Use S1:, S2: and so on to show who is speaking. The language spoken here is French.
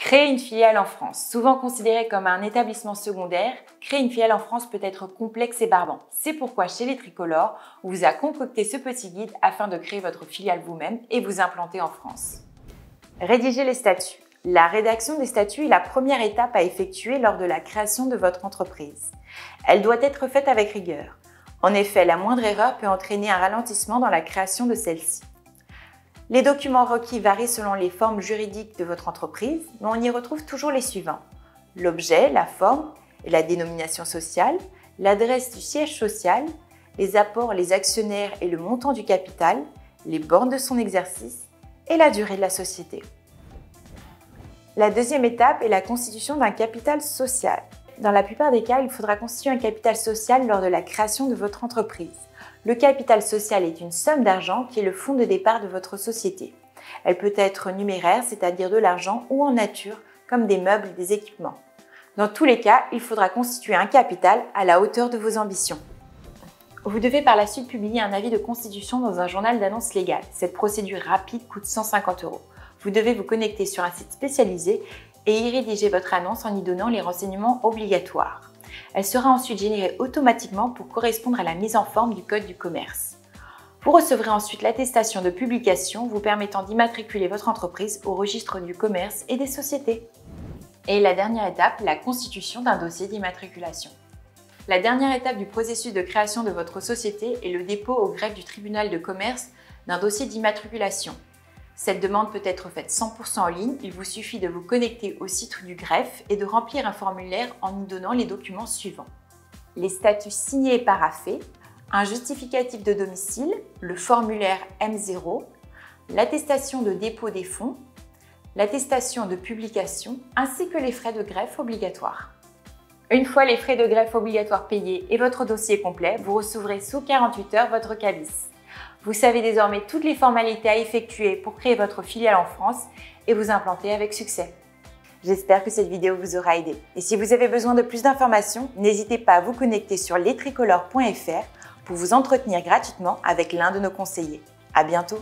S1: Créer une filiale en France. Souvent considéré comme un établissement secondaire, créer une filiale en France peut être complexe et barbant. C'est pourquoi chez les Tricolores, on vous a concocté ce petit guide afin de créer votre filiale vous-même et vous implanter en France. Rédiger les statuts. La rédaction des statuts est la première étape à effectuer lors de la création de votre entreprise. Elle doit être faite avec rigueur. En effet, la moindre erreur peut entraîner un ralentissement dans la création de celle-ci. Les documents requis varient selon les formes juridiques de votre entreprise, mais on y retrouve toujours les suivants: l'objet, la forme et la dénomination sociale, l'adresse du siège social, les apports, les actionnaires et le montant du capital, les bornes de son exercice et la durée de la société. La deuxième étape est la constitution d'un capital social. Dans la plupart des cas, il faudra constituer un capital social lors de la création de votre entreprise. Le capital social est une somme d'argent qui est le fonds de départ de votre société. Elle peut être numéraire, c'est-à-dire de l'argent, ou en nature, comme des meubles et des équipements. Dans tous les cas, il faudra constituer un capital à la hauteur de vos ambitions. Vous devez par la suite publier un avis de constitution dans un journal d'annonces légales. Cette procédure rapide coûte 150 €. Vous devez vous connecter sur un site spécialisé et y rédiger votre annonce en y donnant les renseignements obligatoires. Elle sera ensuite générée automatiquement pour correspondre à la mise en forme du Code du commerce. Vous recevrez ensuite l'attestation de publication vous permettant d'immatriculer votre entreprise au registre du commerce et des sociétés. Et la dernière étape, la constitution d'un dossier d'immatriculation. La dernière étape du processus de création de votre société est le dépôt au greffe du tribunal de commerce d'un dossier d'immatriculation. Cette demande peut être faite 100% en ligne, il vous suffit de vous connecter au site du greffe et de remplir un formulaire en nous donnant les documents suivants: les statuts signés et paraphés, un justificatif de domicile, le formulaire M0, l'attestation de dépôt des fonds, l'attestation de publication ainsi que les frais de greffe obligatoires. Une fois les frais de greffe obligatoires payés et votre dossier complet, vous recevrez sous 48 heures votre cabis. Vous savez désormais toutes les formalités à effectuer pour créer votre filiale en France et vous implanter avec succès. J'espère que cette vidéo vous aura aidé. Et si vous avez besoin de plus d'informations, n'hésitez pas à vous connecter sur lestricolores.fr pour vous entretenir gratuitement avec l'un de nos conseillers. À bientôt!